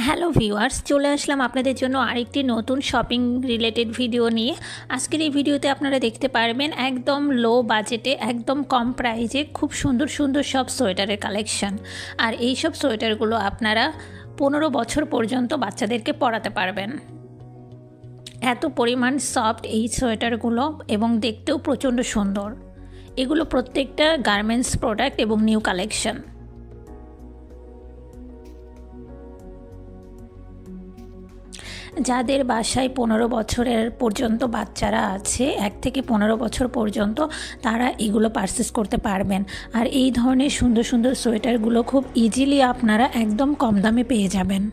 Hello viewers, চলে আসলাম আপনাদের জন্য আরেকটি নতুন শপিং রিলেটেড ভিডিও নিয়ে। আজকের এই ভিডিওতে আপনারা দেখতে পারবেন একদম লো বাজেটে, একদম কম প্রাইজে খুব সুন্দর সুন্দর সব সোয়েটারের কালেকশন। আর এই সব সোয়েটারগুলো আপনারা 15 বছর পর্যন্ত বাচ্চাদেরকে পরাতে পারবেন। এত পরিমাণ সফট এই সোয়েটারগুলো এবং দেখতেও প্রচণ্ড সুন্দর। এগুলো প্রত্যেকটা গার্মেন্টস প্রোডাক্ট এবং নিউ কালেকশন। যাদের বাসায় 15 বছরের পর্যন্ত বাচ্চারা আছে, 1 থেকে 15 বছর পর্যন্ত, তারা এগুলো পারচেস করতে পারবেন। আর এই ধরনের সুন্দর সুন্দর সোয়েটারগুলো খুব ইজিলি আপনারা একদম কম দামে পেয়ে যাবেন।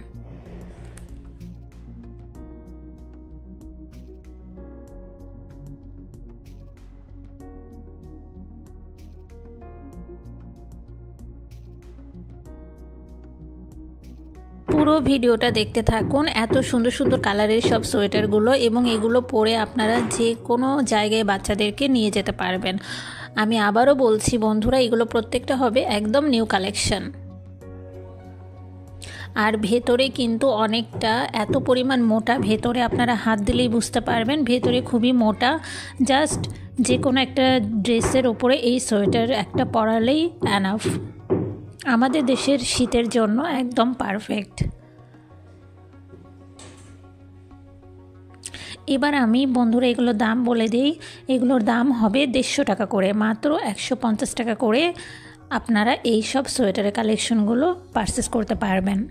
পুরো ভিডিওটা দেখতে থাকুন। এত সুন্দর সুন্দর কালারের সব সোয়েটারগুলো, এবং এগুলো পরে আপনারা যে কোনো জায়গায় বাচ্চাদেরকে নিয়ে যেতে পারবেন। আমি আবারও বলছি বন্ধুরা, এগুলো প্রত্যেকটা হবে একদম নিউ কালেকশন। আর ভেতরে কিন্তু অনেকটা এত পরিমাণ মোটা, ভেতরে আপনারা হাত দিলেই বুঝতে পারবেন ভেতরে খুবই মোটা। জাস্ট যে কোনো একটা ড্রেসের ওপরে এই সোয়েটার একটা পরালেই এনাফ। আমাদের দেশের শীতের জন্য একদম পারফেক্ট। এবার আমি বন্ধুরা এগুলোর দাম বলে দিই। এগুলোর দাম হবে 150 টাকা করে, মাত্র 150 টাকা করে আপনারা এই সব সোয়েটারের কালেকশনগুলো পারচেস করতে পারবেন।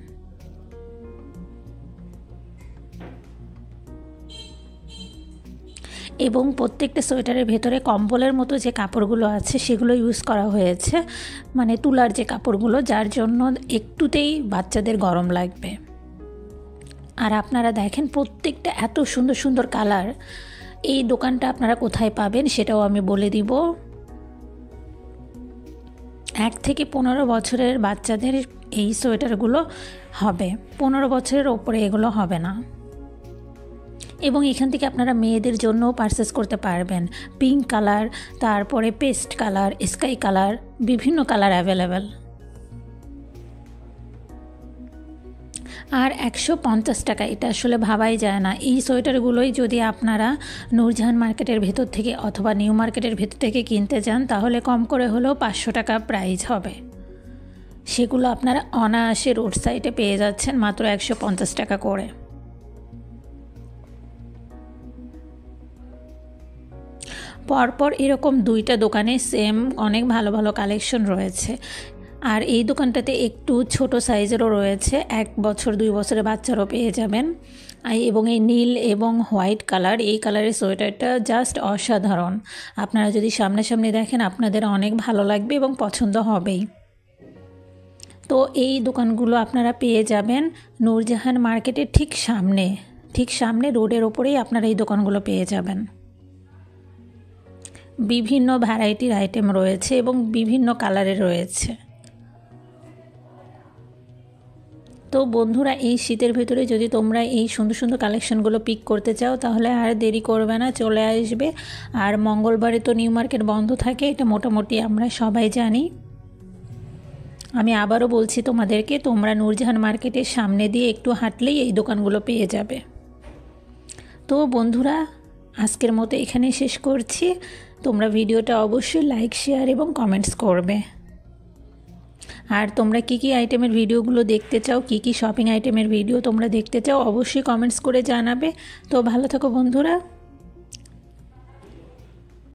এবং প্রত্যেকটা সোয়েটারের ভেতরে কম্বলের মতো যে কাপড়গুলো আছে সেগুলো ইউজ করা হয়েছে, মানে তুলার যে কাপড়গুলো, যার জন্য একটুতেই বাচ্চাদের গরম লাগবে। আর আপনারা দেখেন প্রত্যেকটা এত সুন্দর সুন্দর কালার। এই দোকানটা আপনারা কোথায় পাবেন সেটাও আমি বলে দিব। 1 থেকে 15 বছরের বাচ্চাদের এই সোয়েটারগুলো হবে, 15 বছরের ওপরে এগুলো হবে না। এবং এখান থেকে আপনারা মেয়েদের জন্য পারচেস করতে পারবেন। পিঙ্ক কালার, তারপরে পেস্ট কালার, স্কাই কালার, বিভিন্ন কালার অ্যাভেলেবেল। আর 150 টাকা, এটা আসলে ভাবাই যায় না। এই সোয়েটারগুলোই যদি আপনারা নূরজাহান মার্কেটের ভেতর থেকে অথবা নিউ মার্কেটের ভেতর থেকে কিনতে যান, তাহলে কম করে হলেও 500 টাকা প্রাইস হবে। সেগুলো আপনারা অনায়াসে রোড সাইডে পেয়ে যাচ্ছেন মাত্র 150 টাকা করে। পরপর এরকম 2টা দোকানে সেম অনেক ভালো ভালো কালেকশন রয়েছে। আর এই দোকানটাতে একটু ছোট সাইজেরও রয়েছে, 1 বছর 2 বছরের বাচ্চারও পেয়ে যাবেন। এবং এই নীল এবং হোয়াইট কালার, এই কালারের সোয়েটারটা জাস্ট অসাধারণ। আপনারা যদি সামনাসামনি দেখেন আপনাদের অনেক ভালো লাগবে এবং পছন্দ হবেই। তো এই দোকানগুলো আপনারা পেয়ে যাবেন নূরজাহান মার্কেটের ঠিক সামনে রোডের ওপরেই আপনারা এই দোকানগুলো পেয়ে যাবেন। বিভিন্ন ভ্যারাইটির আইটেম রয়েছে এবং বিভিন্ন কালারের রয়েছে। তো বন্ধুরা, এই শীতের ভেতরে যদি তোমরা এই সুন্দর সুন্দর কালেকশনগুলো পিক করতে চাও, তাহলে আর দেরি করবে না, চলে আসবে। আর মঙ্গলবারে তো নিউ মার্কেট বন্ধ থাকে, এটা মোটামুটি আমরা সবাই জানি। আমি আবারও বলছি তোমাদেরকে, তোমরা নূরজাহান মার্কেটের সামনে দিয়ে একটু হাঁটলেই এই দোকানগুলো পেয়ে যাবে। তো বন্ধুরা, আজকের মতো এখানে শেষ করছি। তোমরা ভিডিওটা অবশ্যই লাইক, শেয়ার এবং কমেন্টস করবে। আর তোমরা কি কি আইটেমের ভিডিওগুলো দেখতে চাও, কি কি শপিং আইটেমের ভিডিও তোমরা দেখতে চাও, অবশ্যই কমেন্টস করে জানাবে। তো ভালো থাকো বন্ধুরা।